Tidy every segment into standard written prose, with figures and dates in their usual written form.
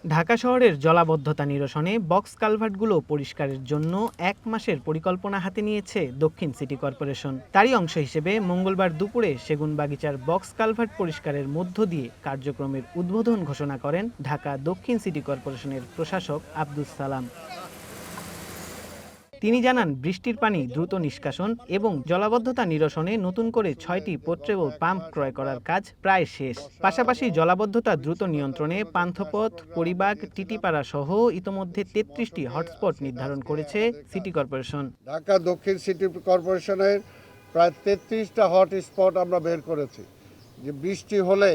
ঢাকা শহরের জলাবদ্ধতা নিরসনে বক্স কালভার্টগুলো পরিষ্কারের জন্য ১ মাসের পরিকল্পনা হাতে নিয়েছে দক্ষিণ সিটি কর্পোরেশন। তারই অংশ হিসেবে মঙ্গলবার দুপুরে সেগুনবাগিচার বক্স কালভার্ট পরিষ্কারের মধ্য দিয়ে কার্যক্রমের উদ্বোধন ঘোষণা করেন ঢাকা দক্ষিণ সিটি কর্পোরেশনের প্রশাসক আব্দুস সালাম। তিনি জানান, বৃষ্টির পানি দ্রুত নিষ্কাশন এবং জলাবদ্ধতা নিরসনে নতুন করে ৬টি পোর্টেবল পাম্প ক্রয় করার কাজ প্রায় শেষ। পাশাপাশি জলাবদ্ধতা দ্রুত নিয়ন্ত্রণে পান্থপথ, পরিবাগ, টিটিপাড়া সহ ইতোমধ্যে ৩৩টি হটস্পট নির্ধারণ করেছে সিটি কর্পোরেশন। ঢাকা দক্ষিণ সিটি কর্পোরেশনের প্রায় ৩৩টা হটস্পট আমরা বের করেছি, যে বৃষ্টি হলে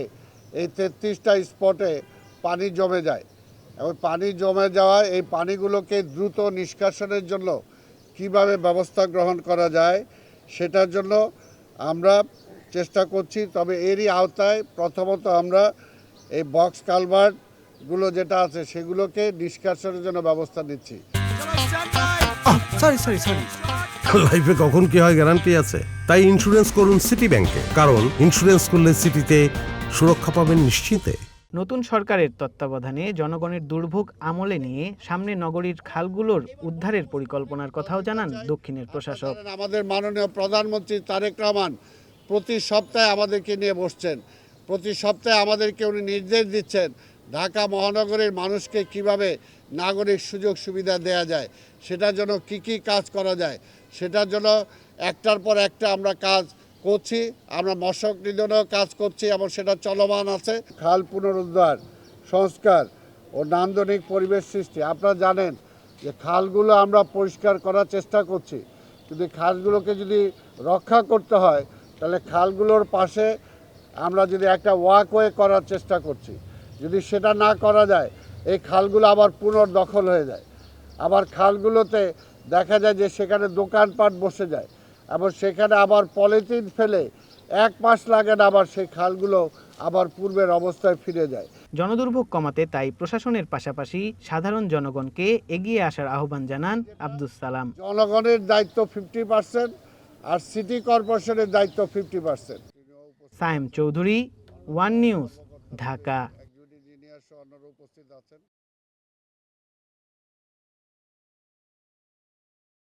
এই ৩৩টা স্পটে পানি জমে যায় এবং পানি জমে যাওয়ায় এই পানিগুলোকে দ্রুত নিষ্কাশনের জন্য কিভাবে ব্যবস্থা গ্রহণ করা যায় সেটার জন্য আমরা চেষ্টা করছি। তবে এরই আওতায় প্রথমত আমরা এই বক্স কালভার্টগুলো যেটা আছে সেগুলোকে নিষ্কাশনের জন্য ব্যবস্থা নিচ্ছি। লাইফে কখন কি হয় গ্যারান্টি আছে, তাই ইন্স্যুরেন্স করুন সিটি ব্যাংকে, কারণ ইন্স্যুরেন্স করলে সিটিতে সুরক্ষা পাবেন নিশ্চিন্তে। নতুন সরকারের তত্ত্বাবধানে জনগণের দুর্ভোগ আমলে নিয়ে সামনে নগরীর খালগুলোর উদ্ধারের পরিকল্পনার কথাও জানান দক্ষিণের প্রশাসক। আমাদের মাননীয় প্রধানমন্ত্রী তারেক রহমান প্রতি সপ্তাহে আমাদেরকে নিয়ে বসছেন, প্রতি সপ্তাহে আমাদেরকে উনি নির্দেশ দিচ্ছেন ঢাকা মহানগরের মানুষকে কিভাবে নাগরিক সুযোগ সুবিধা দেয়া যায়, সেটার জন্য কি কাজ করা যায়, সেটার জন্য একটার পর একটা আমরা কাজ করছি। আমরা মশক নিধনেও কাজ করছি এবং সেটা চলমান আছে। খাল পুনরুদ্ধার, সংস্কার ও নান্দনিক পরিবেশ সৃষ্টি। আপনারা জানেন যে খালগুলো আমরা পরিষ্কার করার চেষ্টা করছি, কিন্তু খালগুলোকে যদি রক্ষা করতে হয় তাহলে খালগুলোর পাশে আমরা যদি একটা ওয়াকওয়ে করার চেষ্টা করছি। যদি সেটা না করা যায় এই খালগুলো আবার পুনর্দখল হয়ে যায়, আবার খালগুলোতে দেখা যায় যে সেখানে দোকানপাট বসে যায় এবং সেখানে আবার পলিথিন ফেলে ১ মাস লাগে না, আবার সেই খালগুলো আবার পূর্বের অবস্থায় ফিরে যায়। জনদুর্ভোগ কমাতে তাই প্রশাসনের পাশাপাশি সাধারণ জনগণকে এগিয়ে আসার আহ্বান জানান আব্দুস সালাম। জনগণের দায়িত্ব 50% আর সিটি কর্পোরেশনের দায়িত্ব 50%। Sayem Chowdhury, one news, Dhaka.